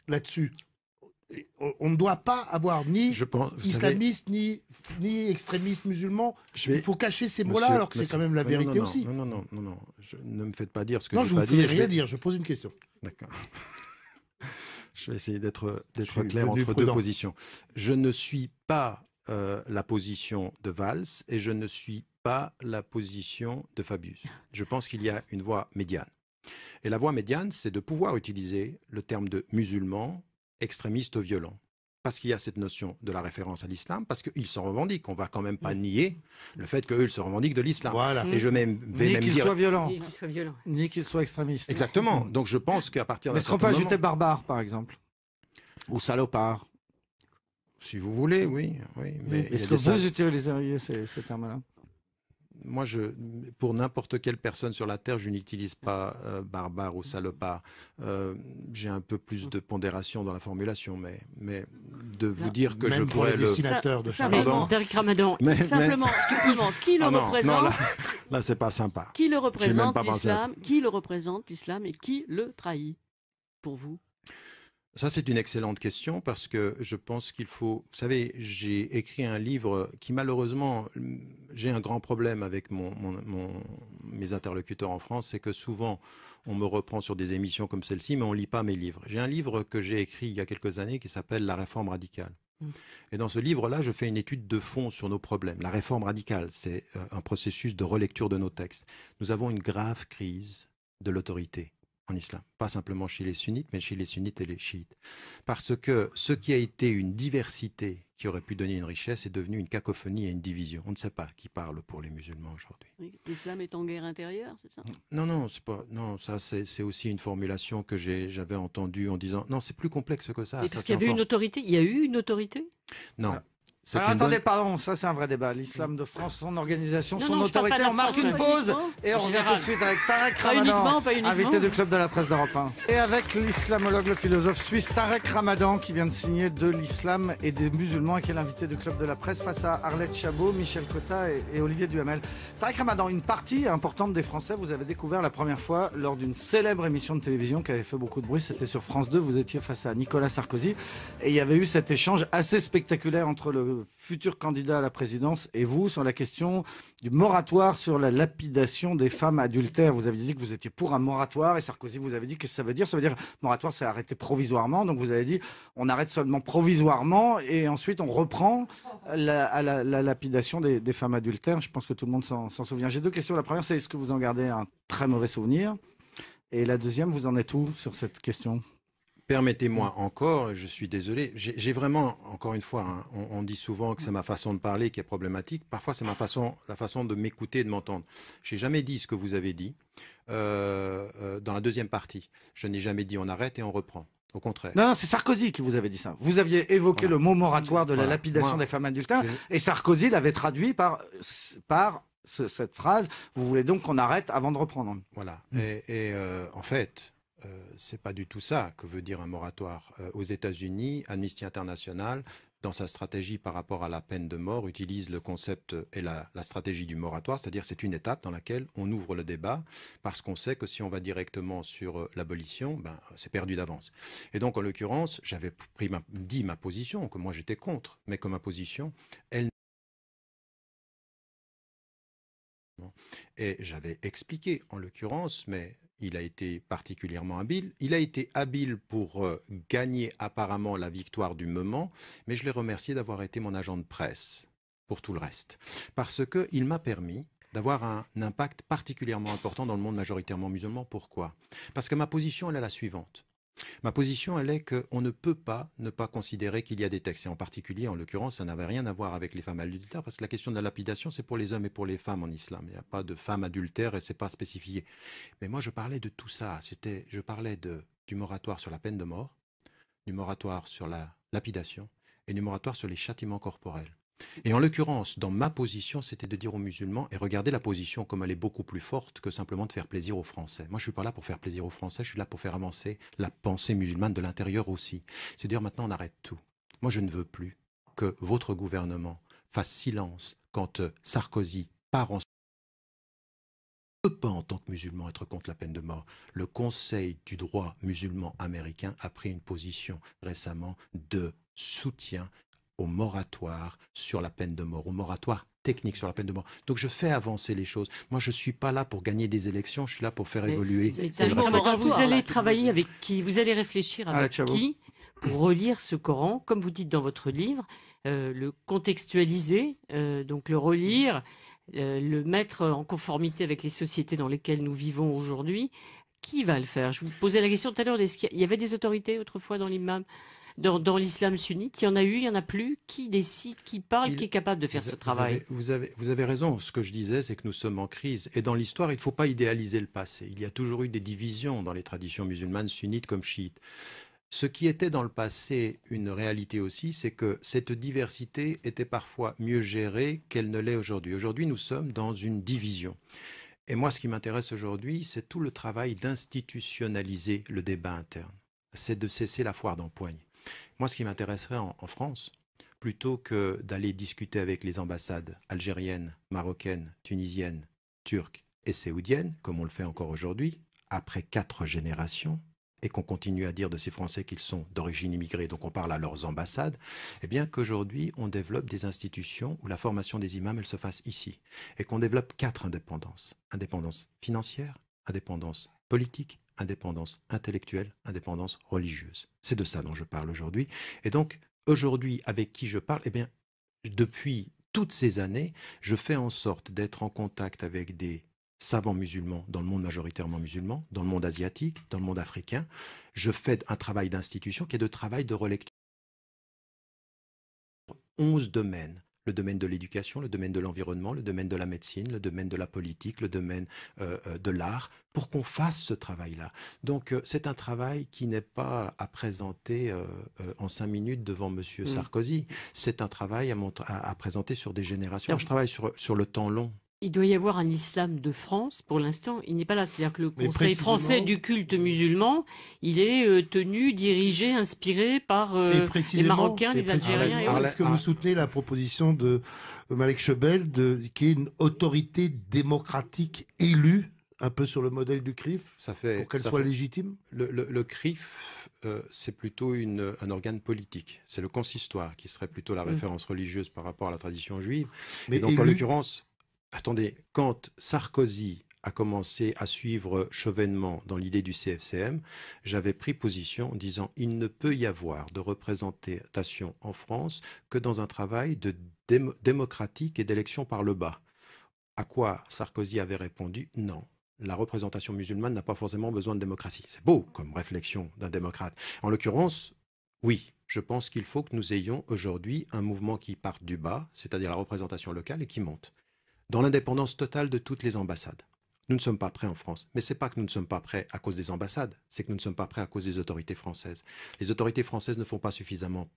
là-dessus, on ne doit pas avoir ni Je pense, vous savez, islamiste ni extrémiste musulman. Il faut cacher ces mots-là Monsieur- alors que c'est quand même la vérité non, aussi. Non, ne me faites pas dire ce que Non, j'ai je ne pas vous dit. fais Je rien vais- dire, je pose une question. D'accord. Je vais essayer d'être suis clair devenu entre deux prudent. positions. Je ne suis pas la position de Valls et je ne suis pas la position de Fabius. Je pense qu'il y a une voie médiane. Et la voie médiane, c'est de pouvoir utiliser le terme de musulman, extrémiste violent. Parce qu'il y a cette notion de la référence à l'islam, parce qu'ils s'en revendiquent. On ne va quand même pas nier le fait qu'eux se revendiquent de l'islam. Voilà. Et je vais même Ni qu'il dire... soit violent, Il soit violent. ni qu'il soit extrémiste. Exactement. Donc je pense qu'à partir d'un Est-ce qu'on peut certain ajouter moment... barbare, par exemple? Ou salopard? Si vous voulez, oui. Mais il y a Est-ce que des vous utiliseriez ces termes-là? Moi, pour n'importe quelle personne sur la Terre, je n'utilise pas barbare ou salopard. J'ai un peu plus de pondération dans la formulation, mais de vous dire que Même je pour pourrais les le... dessinateurs de Ça- Mais Charles. Pardon. Derek Ramadan, Simplement, effectivement, qui le Ah non, représente, là, c'est pas sympa. qui le J'ai même représente pas pensé à l'islam, qui le représente l'islam et qui le trahit pour vous? Ça, c'est une excellente question parce que je pense qu'il faut... Vous savez, j'ai écrit un livre qui, malheureusement, j'ai un grand problème avec mes interlocuteurs en France, c'est que souvent, on me reprend sur des émissions comme celle-ci, mais on ne lit pas mes livres. J'ai un livre que j'ai écrit il y a quelques années qui s'appelle « La réforme radicale ». Et dans ce livre-là, je fais une étude de fond sur nos problèmes. La réforme radicale, c'est un processus de relecture de nos textes. Nous avons une grave crise de l'autorité en islam. Pas simplement chez les sunnites, mais chez les sunnites et les chiites. Parce que ce qui a été une diversité qui aurait pu donner une richesse est devenu une cacophonie et une division. On ne sait pas qui parle pour les musulmans aujourd'hui. Oui, l'islam est en guerre intérieure, c'est ça? Non, c'est pas. Non, ça c'est aussi une formulation que j'avais entendue en disant non, c'est plus complexe que ça. Et parce qu'il y avait une autorité. Il y a eu une autorité? Non. Alors, attendez, pardon, ça c'est un vrai débat. L'islam de France, son organisation, Non, son non, je parle pas autorité. de la On marque France, une ouais. pause et on En revient général. tout de suite avec Tarek Pas uniquement, Ramadan, pas uniquement. invité du Club de la Presse d'Europe 1. Et avec l'islamologue, le philosophe suisse Tarek Ramadan, qui vient de signer de l'islam et des musulmans, et qui est l'invité du Club de la Presse face à Arlette Chabot, Michel Cotta et Olivier Duhamel. Tarek Ramadan, une partie importante des Français, vous avez découvert la première fois lors d'une célèbre émission de télévision qui avait fait beaucoup de bruit, c'était sur France 2, vous étiez face à Nicolas Sarkozy, et il y avait eu cet échange assez spectaculaire entre le futur candidat à la présidence et vous sur la question du moratoire sur la lapidation des femmes adultères. Vous avez dit que vous étiez pour un moratoire et Sarkozy vous avez dit qu'est-ce que ça veut dire? Ça veut dire moratoire, c'est arrêter provisoirement. Donc vous avez dit on arrête seulement provisoirement et ensuite on reprend la lapidation des femmes adultères. Je pense que tout le monde s'en souvient. J'ai deux questions. La première, c'est est-ce que vous en gardez un très mauvais souvenir? Et la deuxième, vous en êtes où sur cette question? Permettez-moi encore, je suis désolé, j'ai vraiment, encore une fois, hein, on dit souvent que c'est ma façon de parler qui est problématique. Parfois, c'est la façon de m'écouter et de m'entendre. J'ai jamais dit ce que vous avez dit dans la deuxième partie. Je n'ai jamais dit on arrête et on reprend. Au contraire. Non, c'est Sarkozy qui vous avait dit ça. Vous aviez évoqué le mot moratoire de la lapidation des femmes adultères et Sarkozy l'avait traduit par cette phrase. Vous voulez donc qu'on arrête avant de reprendre. Voilà. En fait, c'est pas du tout ça que veut dire un moratoire. Aux États-Unis, Amnesty International, dans sa stratégie par rapport à la peine de mort, utilise le concept et la stratégie du moratoire, c'est-à-dire c'est une étape dans laquelle on ouvre le débat parce qu'on sait que si on va directement sur l'abolition, c'est perdu d'avance. Et donc, en l'occurrence, j'avais dit ma position, que moi j'étais contre, mais que ma position, elle. Et j'avais expliqué, en l'occurrence, mais il a été particulièrement habile. Il a été habile pour gagner apparemment la victoire du moment, mais je l'ai remercié d'avoir été mon agent de presse pour tout le reste. Parce qu'il m'a permis d'avoir un impact particulièrement important dans le monde majoritairement musulman. Pourquoi? Parce que ma position, elle est la suivante. Ma position, elle est qu'on ne peut pas ne pas considérer qu'il y a des textes. Et en particulier, en l'occurrence, ça n'avait rien à voir avec les femmes adultères, parce que la question de la lapidation, c'est pour les hommes et pour les femmes en islam. Il n'y a pas de femmes adultères et c'est pas spécifié. Mais moi, je parlais de tout ça. Je parlais du moratoire sur la peine de mort, du moratoire sur la lapidation et du moratoire sur les châtiments corporels. Et en l'occurrence, dans ma position, c'était de dire aux musulmans, et regardez la position comme elle est beaucoup plus forte que simplement de faire plaisir aux Français. Moi, je ne suis pas là pour faire plaisir aux Français, je suis là pour faire avancer la pensée musulmane de l'intérieur aussi. C'est dire maintenant on arrête tout. Moi, je ne veux plus que votre gouvernement fasse silence quand Sarkozy part en... On ne peut pas, en tant que musulman, être contre la peine de mort. Le Conseil du droit musulman américain a pris une position récemment de soutien au moratoire sur la peine de mort, au moratoire technique sur la peine de mort. Donc je fais avancer les choses. Moi, je ne suis pas là pour gagner des élections, je suis là pour faire évoluer. Vous allez travailler avec qui? Vous allez réfléchir avec qui pour relire ce Coran, comme vous dites dans votre livre, le contextualiser, donc le relire, le mettre en conformité avec les sociétés dans lesquelles nous vivons aujourd'hui. Qui va le faire? Je vous posais la question tout à l'heure, il y avait des autorités autrefois dans l'imam? Dans l'islam sunnite, il y en a eu, il n'y en a plus. Qui décide, qui parle, qui est capable de faire ce travail? Vous avez raison. Ce que je disais, c'est que nous sommes en crise. Et dans l'histoire, il ne faut pas idéaliser le passé. Il y a toujours eu des divisions dans les traditions musulmanes, sunnites comme chiites. Ce qui était dans le passé une réalité aussi, c'est que cette diversité était parfois mieux gérée qu'elle ne l'est aujourd'hui. Aujourd'hui, nous sommes dans une division. Et moi, ce qui m'intéresse aujourd'hui, c'est tout le travail d'institutionnaliser le débat interne. C'est de cesser la foire d'empoigne. Moi, ce qui m'intéresserait en France, plutôt que d'aller discuter avec les ambassades algériennes, marocaines, tunisiennes, turques et saoudiennes, comme on le fait encore aujourd'hui, après 4 générations, et qu'on continue à dire de ces Français qu'ils sont d'origine immigrée, donc on parle à leurs ambassades, eh bien qu'aujourd'hui, on développe des institutions où la formation des imams, elle se fasse ici, et qu'on développe 4 indépendances. Indépendance financière, indépendance politique, indépendance intellectuelle, indépendance religieuse. C'est de ça dont je parle aujourd'hui. Et donc, aujourd'hui, avec qui je parle, eh bien, depuis toutes ces années, je fais en sorte d'être en contact avec des savants musulmans dans le monde majoritairement musulman, dans le monde asiatique, dans le monde africain. Je fais un travail d'institution qui est de travail de relecture. 11 domaines. Le domaine de l'éducation, le domaine de l'environnement, le domaine de la médecine, le domaine de la politique, le domaine de l'art, pour qu'on fasse ce travail-là. Donc c'est un travail qui n'est pas à présenter en 5 minutes devant Monsieur Sarkozy. C'est un travail à présenter sur des générations. Je travaille sur le temps long. Il doit y avoir un islam de France, pour l'instant, il n'est pas là. C'est-à-dire que le Conseil français du culte musulman, il est tenu, dirigé, inspiré par les Marocains, les Algériens. Est-ce que vous soutenez la proposition de Malek Chebel, qui est une autorité démocratique élue, un peu sur le modèle du CRIF, pour qu'elle soit légitime? Le CRIF, c'est plutôt un organe politique. C'est le consistoire qui serait plutôt la référence religieuse par rapport à la tradition juive. Mais donc, en l'occurrence... Attendez, quand Sarkozy a commencé à suivre Chevènement dans l'idée du CFCM, j'avais pris position en disant il ne peut y avoir de représentation en France que dans un travail de démocratique et d'élection par le bas. À quoi Sarkozy avait répondu non. La représentation musulmane n'a pas forcément besoin de démocratie. C'est beau comme réflexion d'un démocrate. En l'occurrence, oui. Je pense qu'il faut que nous ayons aujourd'hui un mouvement qui parte du bas, c'est-à-dire la représentation locale, et qui monte. Dans l'indépendance totale de toutes les ambassades. Nous ne sommes pas prêts en France. Mais ce n'est pas que nous ne sommes pas prêts à cause des ambassades, c'est que nous ne sommes pas prêts à cause des autorités françaises. Les autorités françaises ne font pas suffisamment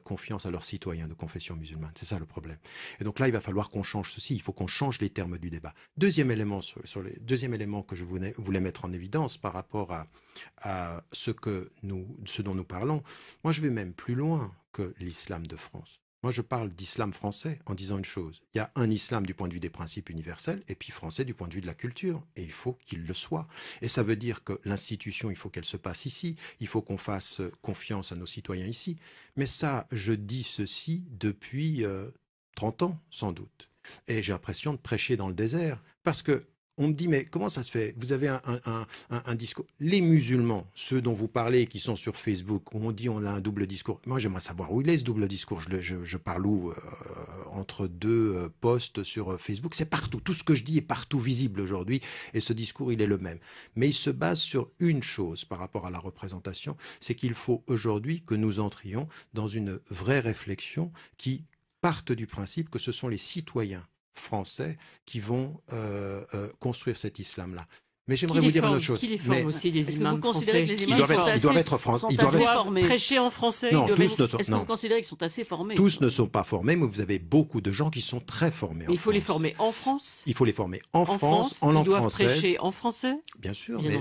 confiance à leurs citoyens de confession musulmane. C'est ça le problème. Et donc là, il va falloir qu'on change ceci. Il faut qu'on change les termes du débat. Deuxième élément que je voulais mettre en évidence par rapport à ce dont nous parlons. Moi, je vais même plus loin que l'islam de France. Moi, je parle d'islam français en disant une chose. Il y a un islam du point de vue des principes universels et puis français du point de vue de la culture. Et il faut qu'il le soit. Et ça veut dire que l'institution, il faut qu'elle se passe ici. Il faut qu'on fasse confiance à nos citoyens ici. Mais ça, je dis ceci depuis 30 ans, sans doute. Et j'ai l'impression de prêcher dans le désert. Parce que on me dit, mais comment ça se fait? Vous avez un discours. Les musulmans, ceux dont vous parlez, qui sont sur Facebook, où on dit on a un double discours. Moi, j'aimerais savoir où il est ce double discours. Je parle où entre deux posts sur Facebook. C'est partout. Tout ce que je dis est partout visible aujourd'hui. Et ce discours, il est le même. Mais il se base sur une chose par rapport à la représentation. C'est qu'il faut aujourd'hui que nous entrions dans une vraie réflexion qui parte du principe que ce sont les citoyens français qui vont construire cet islam-là. Mais j'aimerais vous dire une autre chose. Qui les forme aussi, les imams français? Ils doivent être français. Ils doivent formés. Prêcher en français. Non, est-ce que vous considérez qu'ils sont assez formés? Tous ne sont pas formés, mais vous avez beaucoup de gens qui sont très formés. Il faut les former en France. Il faut les former en France, en langue française. Ils doivent prêcher en français. Bien sûr, bien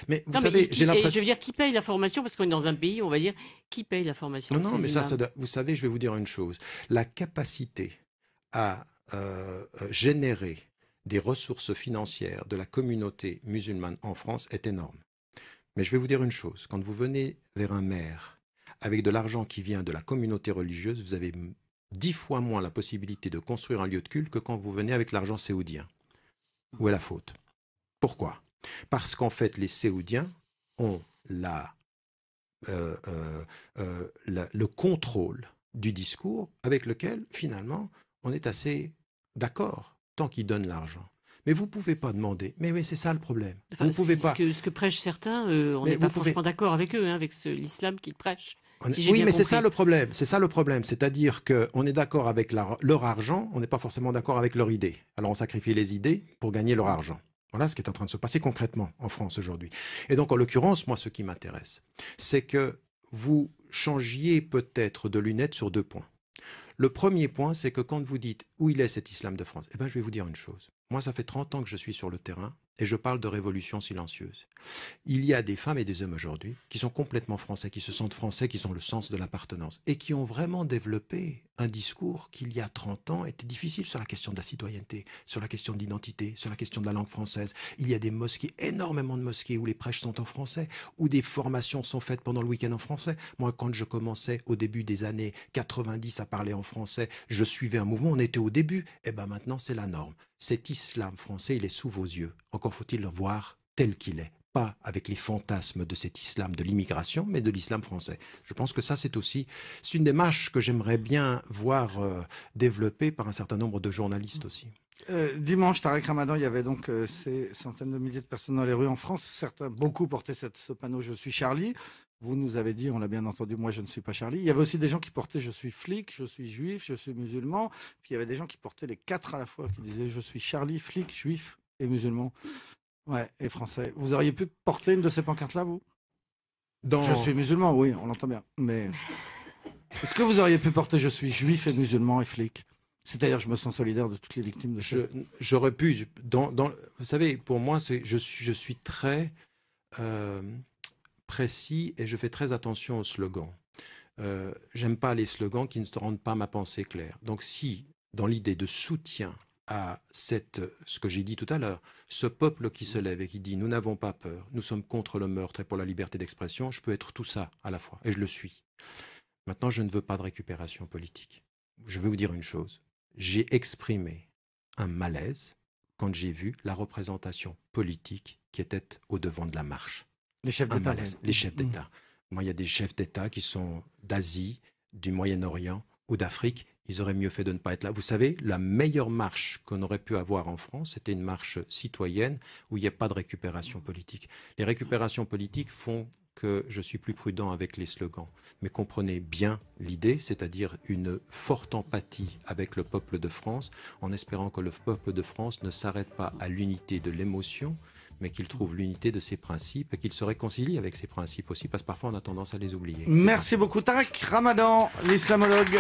mais vous savez, j'ai l'impression. Je veux dire, qui paye la formation? Parce qu'on est dans un pays, on va dire, qui paye la formation? Non, mais vous savez, je vais vous dire une chose. La capacité à générer des ressources financières de la communauté musulmane en France est énorme. Mais je vais vous dire une chose, quand vous venez vers un maire avec de l'argent qui vient de la communauté religieuse, vous avez 10 fois moins la possibilité de construire un lieu de culte que quand vous venez avec l'argent saoudien. Où est la faute? Pourquoi? Parce qu'en fait, les Saoudiens ont le contrôle du discours avec lequel, finalement, on est assez d'accord, tant qu'ils donnent l'argent. Mais vous ne pouvez pas demander. Mais c'est ça le problème. Enfin, vous pouvez pas. Ce que prêchent certains, on n'est pas franchement d'accord avec eux, avec l'islam qu'ils prêchent. Oui, mais c'est ça le problème. C'est ça le problème. C'est-à-dire qu'on est d'accord avec leur argent, on n'est pas forcément d'accord avec leur idée. Alors on sacrifie les idées pour gagner leur argent. Voilà ce qui est en train de se passer concrètement en France aujourd'hui. Et donc, en l'occurrence, moi, ce qui m'intéresse, c'est que vous changiez peut-être de lunettes sur 2 points. Le premier point, c'est que quand vous dites où il est cet islam de France, eh bien, je vais vous dire une chose. Moi, ça fait 30 ans que je suis sur le terrain et je parle de révolution silencieuse. Il y a des femmes et des hommes aujourd'hui qui sont complètement français, qui se sentent français, qui ont le sens de l'appartenance et qui ont vraiment développé un discours qui, il y a 30 ans, était difficile sur la question de la citoyenneté, sur la question de l'identité, sur la question de la langue française. Il y a des mosquées, énormément de mosquées où les prêches sont en français, où des formations sont faites pendant le week-end en français. Moi, quand je commençais au début des années 90 à parler en français, je suivais un mouvement, on était au début. Et bien maintenant, c'est la norme. Cet islam français, il est sous vos yeux. Encore faut-il le voir tel qu'il est, pas avec les fantasmes de cet islam de l'immigration, mais de l'islam français. Je pense que ça, c'est une démarche que j'aimerais bien voir développée par un certain nombre de journalistes aussi. Dimanche, Tarek Ramadan, il y avait donc ces centaines de milliers de personnes dans les rues en France. Beaucoup portaient ce panneau « Je suis Charlie ». Vous nous avez dit, on l'a bien entendu, moi je ne suis pas Charlie. Il y avait aussi des gens qui portaient « Je suis flic, je suis juif, je suis musulman ». Puis il y avait des gens qui portaient les 4 à la fois, qui disaient « Je suis Charlie, flic, juif et musulman ». Ouais, et français. Vous auriez pu porter une de ces pancartes-là, vous? Je suis musulman, oui, on l'entend bien. Mais est-ce que vous auriez pu porter « Je suis juif et musulman et flic » ? C'est-à-dire, je me sens solidaire de toutes les victimes de J'aurais pu. Vous savez, pour moi, je suis très précis et je fais très attention aux slogans. J'aime pas les slogans qui ne rendent pas ma pensée claire. Donc, si, dans l'idée de soutien à ce que j'ai dit tout à l'heure, ce peuple qui se lève et qui dit « Nous n'avons pas peur, nous sommes contre le meurtre et pour la liberté d'expression », je peux être tout ça à la fois, et je le suis. Maintenant, je ne veux pas de récupération politique. Je vais vous dire une chose. J'ai exprimé un malaise quand j'ai vu la représentation politique qui était au devant de la marche. Les chefs d'État. Les chefs d'État. Moi, il y a des chefs d'État qui sont d'Asie, du Moyen-Orient ou d'Afrique. Ils auraient mieux fait de ne pas être là. Vous savez, la meilleure marche qu'on aurait pu avoir en France, c'était une marche citoyenne où il n'y a pas de récupération politique. Les récupérations politiques font que je suis plus prudent avec les slogans. Mais comprenez bien l'idée, c'est-à-dire une forte empathie avec le peuple de France, en espérant que le peuple de France ne s'arrête pas à l'unité de l'émotion, mais qu'il trouve l'unité de ses principes et qu'il se réconcilie avec ses principes aussi, parce que parfois on a tendance à les oublier. Merci beaucoup. Tarek Ramadan, l'islamologue,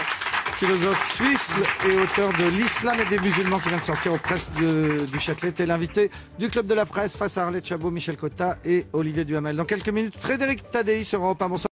philosophe suisse et auteur de L'Islam et des musulmans qui vient de sortir aux presses du Châtelet, était l'invité du Club de la Presse face à Arlette Chabot, Michel Cotta et Olivier Duhamel. Dans quelques minutes, Frédéric Tadei sera au Bonsoir.